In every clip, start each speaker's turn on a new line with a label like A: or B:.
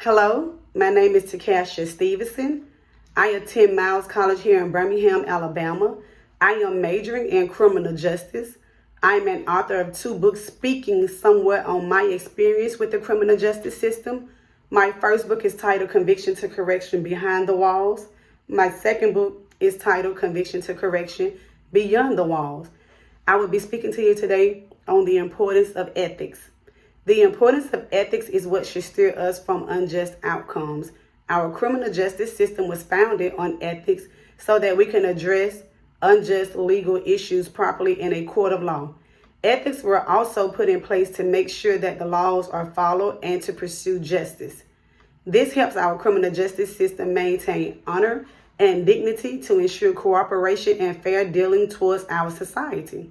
A: Hello, my name is Takasha Stevenson. I attend Miles College here in Birmingham, Alabama. I am majoring in criminal justice. I'm an author of 2 books speaking somewhat on my experience with the criminal justice system. My first book is titled Conviction to Correction Behind the Walls. My second book is titled Conviction to Correction Beyond the Walls. I will be speaking to you today on the importance of ethics. The importance of ethics is what should steer us from unjust outcomes. Our criminal justice system was founded on ethics so that we can address unjust legal issues properly in a court of law. Ethics were also put in place to make sure that the laws are followed and to pursue justice. This helps our criminal justice system maintain honor and dignity to ensure cooperation and fair dealing towards our society.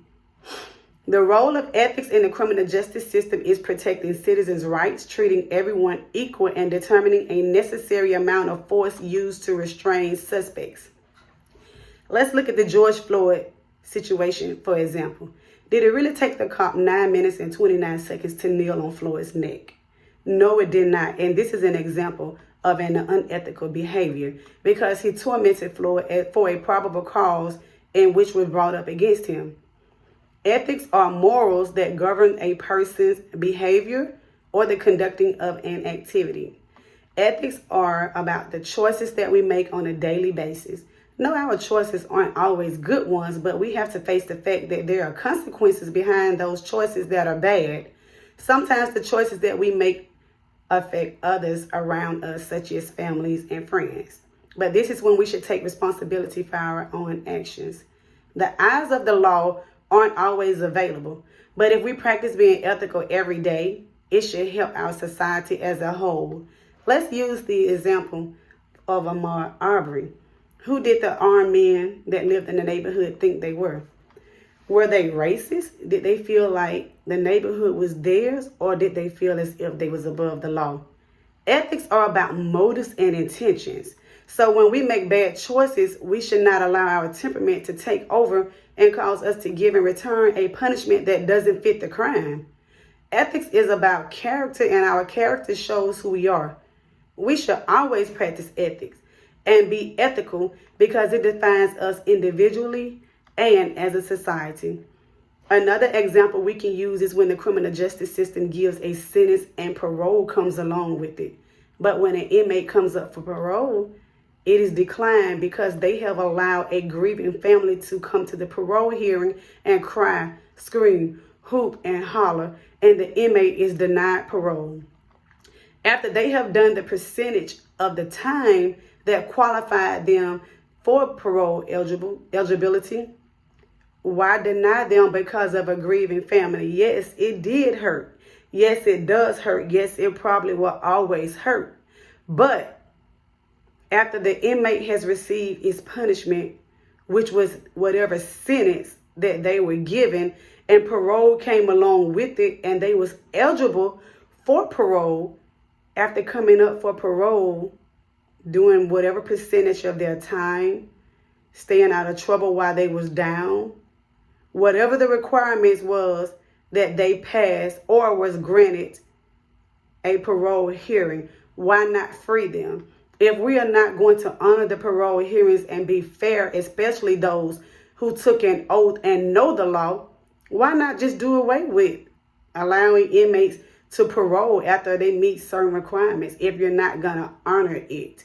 A: The role of ethics in the criminal justice system is protecting citizens' rights, treating everyone equal, and determining a necessary amount of force used to restrain suspects. Let's look at the George Floyd situation, for example. Did it really take the cop 9 minutes and 29 seconds to kneel on Floyd's neck? No, it did not. And this is an example of an unethical behavior because he tormented Floyd for a probable cause in which was brought up against him. Ethics are morals that govern a person's behavior or the conducting of an activity. Ethics are about the choices that we make on a daily basis. No, our choices aren't always good ones, but we have to face the fact that there are consequences behind those choices that are bad. Sometimes the choices that we make affect others around us, such as families and friends. But this is when we should take responsibility for our own actions. The eyes of the law aren't always available, but if we practice being ethical every day, it should help our society as a whole. Let's use the example of Ahmaud Arbery. Who did the armed men that lived in the neighborhood think they were? Were they racist? Did they feel like the neighborhood was theirs, or did they feel as if they was above the law? Ethics are about motives and intentions. So when we make bad choices, we should not allow our temperament to take over and cause us to give in return a punishment that doesn't fit the crime. Ethics is about character, and our character shows who we are. We should always practice ethics and be ethical because it defines us individually and as a society. Another example we can use is when the criminal justice system gives a sentence and parole comes along with it. But when an inmate comes up for parole, it is declined because they have allowed a grieving family to come to the parole hearing and cry, scream, hoop, and holler, and the inmate is denied parole. After they have done the percentage of the time that qualified them for parole eligibility, why deny them because of a grieving family? Yes, it did hurt. Yes, it does hurt. Yes, it probably will always hurt. But after the inmate has received his punishment, which was whatever sentence that they were given, and parole came along with it, and they was eligible for parole, after coming up for parole, doing whatever percentage of their time, staying out of trouble while they was down, whatever the requirements was that they passed or was granted a parole hearing, why not free them? If we are not going to honor the parole hearings and be fair, especially those who took an oath and know the law, why not just do away with allowing inmates to parole after they meet certain requirements if you're not going to honor it?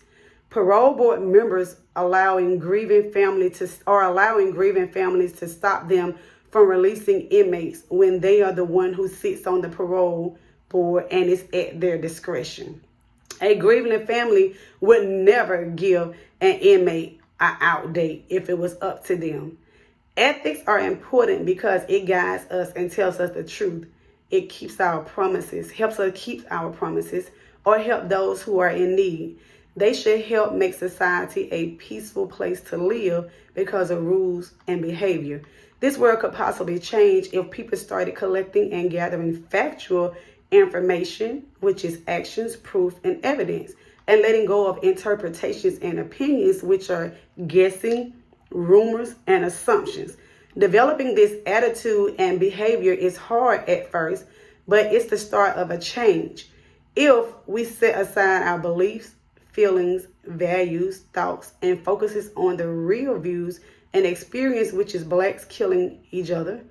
A: Parole board members allowing grieving families to stop them from releasing inmates when they are the one who sits on the parole board and it's at their discretion. A grieving family would never give an inmate an out date if it was up to them. Ethics are important because it guides us and tells us the truth. It keeps our promises, helps us keep our promises, or help those who are in need. They should help make society a peaceful place to live because of rules and behavior. This world could possibly change if people started collecting and gathering factual information, which is actions, proof, and evidence, and letting go of interpretations and opinions, which are guessing, rumors, and assumptions. Developing this attitude and behavior is hard at first, but it's the start of a change. If we set aside our beliefs, feelings, values, thoughts, and focuses on the real views and experience, which is blacks killing each other,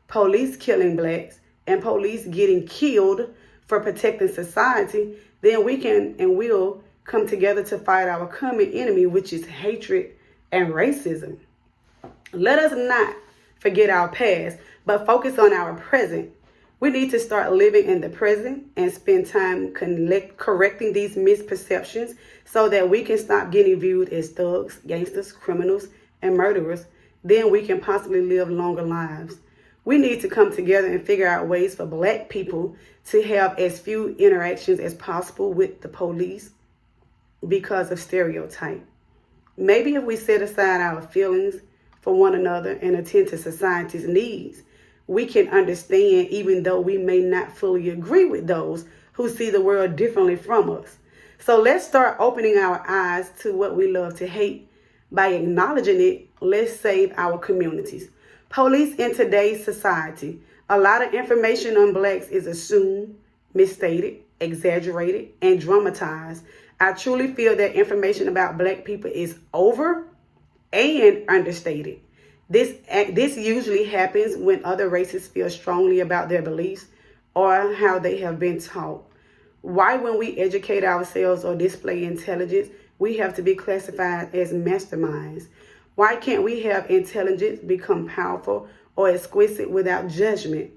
A: police killing blacks, and police getting killed for protecting society, then we can and will come together to fight our common enemy, which is hatred and racism. Let us not forget our past, but focus on our present. We need to start living in the present and spend time correcting these misperceptions so that we can stop getting viewed as thugs, gangsters, criminals, and murderers. Then we can possibly live longer lives. We need to come together and figure out ways for black people to have as few interactions as possible with the police because of stereotype. Maybe if we set aside our feelings for one another and attend to society's needs, we can understand even though we may not fully agree with those who see the world differently from us. So let's start opening our eyes to what we love to hate. By acknowledging it, let's save our communities. Police in today's society, a lot of information on blacks is assumed, misstated, exaggerated, and dramatized. I truly feel that information about black people is over and understated. This usually happens when other races feel strongly about their beliefs or how they have been taught. Why, when we educate ourselves or display intelligence, we have to be classified as masterminds? Why can't we have intelligence become powerful or exquisite without judgment?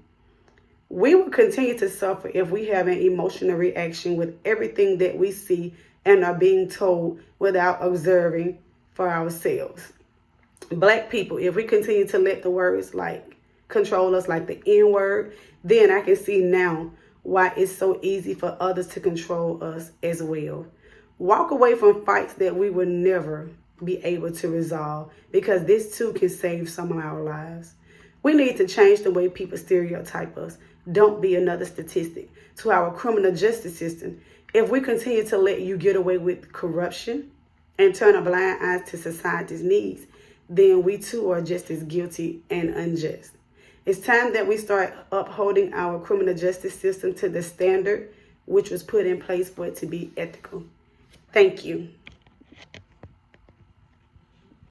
A: We will continue to suffer if we have an emotional reaction with everything that we see and are being told without observing for ourselves. Black people, if we continue to let the words like control us, like the N-word, then I can see now why it's so easy for others to control us as well. Walk away from fights that we will never be able to resolve, because this too can save some of our lives. We need to change the way people stereotype us. Don't be another statistic to our criminal justice system. If we continue to let you get away with corruption and turn a blind eye to society's needs, then we too are just as guilty and unjust. It's time that we start upholding our criminal justice system to the standard which was put in place for it to be ethical. Thank you.